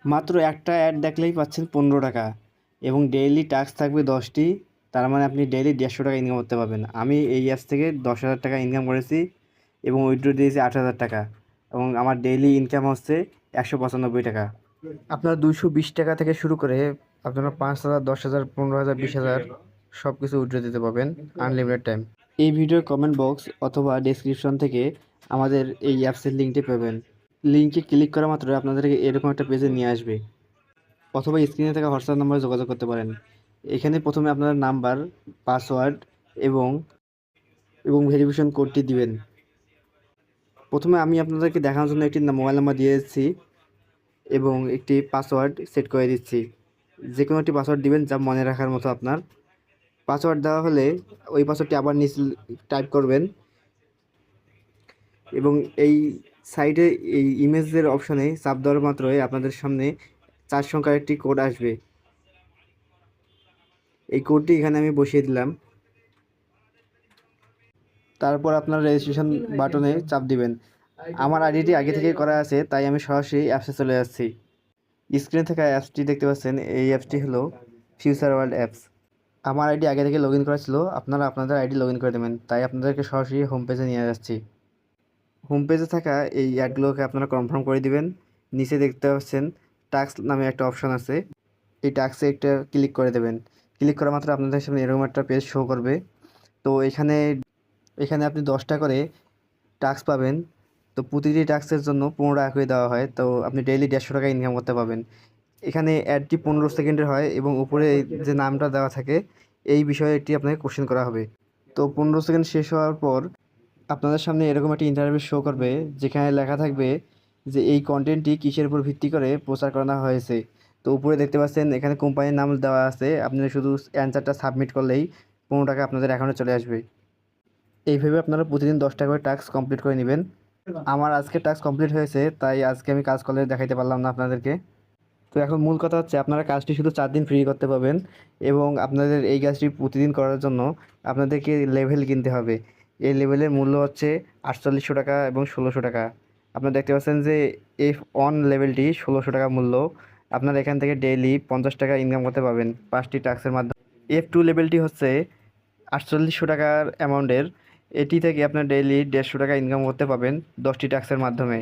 মাত্র একটা অ্যাড দেখলেই পাচ্ছেন 15 টাকা এবং ডেইলি টাস্ক থাকবে 10টি। তার মানে আপনি ডেইলি 150 টাকা ইনকাম করতে পারবেন। আমি এই অ্যাপস থেকে 10,000 টাকা ইনকাম করেছি এবং উইথড্র দিয়েছি 8,000 টাকা এবং আমার ডেইলি ইনকাম হচ্ছে 195 টাকা। আপনার 220 টাকা থেকে শুরু করে আপনারা 5,000, 10,000, 15,000, 20,000 সব কিছু উইথড্র দিতে পারবেন আনলিমিটেড টাইম। এই ভিডিওর কমেন্ট বক্স অথবা ডেসক্রিপশন থেকে আমাদের এই অ্যাপসের লিঙ্কটি পাবেন। লিঙ্কে ক্লিক করা মাত্র আপনাদেরকে এরকম একটা পেজে নিয়ে আসবে, অথবা স্ক্রিনে থাকা হোয়াটসঅ্যাপ নাম্বারে যোগাযোগ করতে পারেন। এখানে প্রথমে আপনার নাম্বার, পাসওয়ার্ড এবং ভেরিফিকেশন কোডটি দিবেন। প্রথমে আমি আপনাদেরকে দেখানোর জন্য একটি মোবাইল নাম্বার দিয়ে দিচ্ছি এবং একটি পাসওয়ার্ড সেট করে দিচ্ছি। যে কোনো একটি পাসওয়ার্ড দিবেন যা মনে রাখার মতো আপনার। পাসওয়ার্ড দেওয়া হলে ওই পাসওয়ার্ডটি আবার নিচে টাইপ করবেন এবং এই সাইডে এই ইমেজের অপশনে চাপ দেওয়ার মাত্রই আপনাদের সামনে 4 সংখ্যার একটি কোড আসবে। এই কোডটি এখানে আমি বসিয়ে দিলাম। তারপর আপনার রেজিস্ট্রেশন বাটনে চাপ দিবেন। আমার আইডিটি আগে থেকে করা আছে, তাই আমি সরাসরি অ্যাপসে চলে যাচ্ছি। স্ক্রিনে থাকা অ্যাপসটি দেখতে পাচ্ছেন, এই অ্যাপসটি হলো ফিউচার ওয়ার্ল্ড অ্যাপস। আমার আইডি আগে থেকে লগ ইন করা ছিল, আপনারা আপনাদের আইডি লগ ইন করে দেবেন। তাই আপনাদেরকে সরাসরি হোম পেজে নিয়ে যাচ্ছি। হোম পেজে থাকা এই অ্যাডগুলোকে আপনারা কনফার্ম করে দিবেন। নিচে দেখতে পাচ্ছেন টাস্ক নামে একটা অপশন আছে, এই টাস্কে একটা ক্লিক করে দেবেন। ক্লিক করা মাত্র আপনাদের সামনে এরকম একটা পেজ শো করবে। তো এখানে আপনি 10টা করে টাস্ক পাবেন। তো প্রতিটি টাস্কের জন্য 15 টাকা করে দেওয়া হয়। তো আপনি ডেইলি 150 টাকা ইনকাম করতে পারবেন। এখানে অ্যাডটি 15 সেকেন্ডের হয় এবং উপরে যে নামটা দেওয়া থাকে এই বিষয়ে এটি আপনাকে কোশ্চেন করা হবে। তো 15 সেকেন্ড শেষ হওয়ার পর আপনাদের সামনে এরকম একটি ইন্টারভিউ শো করবে, যেখানে লেখা থাকবে যে এই কন্টেন্টটি কিসের উপর ভিত্তি করে প্রচার করা হয়েছে। তো উপরে দেখতে পাচ্ছেন এখানে কোম্পানির নাম দেওয়া আছে। আপনি শুধু অ্যান্সারটা সাবমিট করলেই 15 টাকা আপনাদের অ্যাকাউন্টে চলে আসবে। এইভাবে আপনারা প্রতিদিন 10টা করে টাস্ক কমপ্লিট করে নেবেন। আমার আজকে টাস্ক কমপ্লিট হয়েছে, তাই আজকে আমি কাজ করে দেখাইতে পারলাম না আপনাদেরকে। তো এখন মূল কথা হচ্ছে, আপনারা কাজটি শুধু 4 দিন ফ্রি করতে পারবেন এবং আপনাদের এই কাজটি প্রতিদিন করার জন্য আপনাদেরকে লেভেল কিনতে হবে। এই লেভেলের মূল্য হচ্ছে 4800 টাকা এবং 1600 টাকা। আপনারা দেখতে পাচ্ছেন যে F1 লেভেলটি 1600 টাকা মূল্য। আপনারা এখান থেকে ডেইলি 50 টাকা ইনকাম করতে পারবেন 5টি টাস্কের মাধ্যমে। F2 লেভেলটি হচ্ছে 4800 টাকার অ্যামাউন্টের। এটি থেকে আপনার ডেইলি 150 টাকা ইনকাম করতে পারবেন 10টি টাস্কের মাধ্যমে।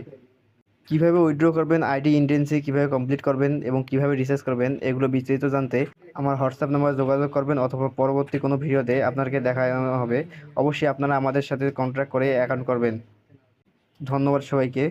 কীভাবে উইথড্র করবেন, আইডি ইনটেন্সি কীভাবে কমপ্লিট করবেন এবং কীভাবে রিসার্চ করবেন, এগুলো বিস্তারিত জানতে আমার হোয়াটসঅ্যাপ নাম্বারে যোগাযোগ করবেন, অথবা পরবর্তী কোনো ভিডিওতে আপনাকে দেখানো হবে। অবশ্যই আপনারা আমাদের সাথে কন্ট্যাক্ট করে অ্যাকাউন্ট করবেন। ধন্যবাদ সবাইকে।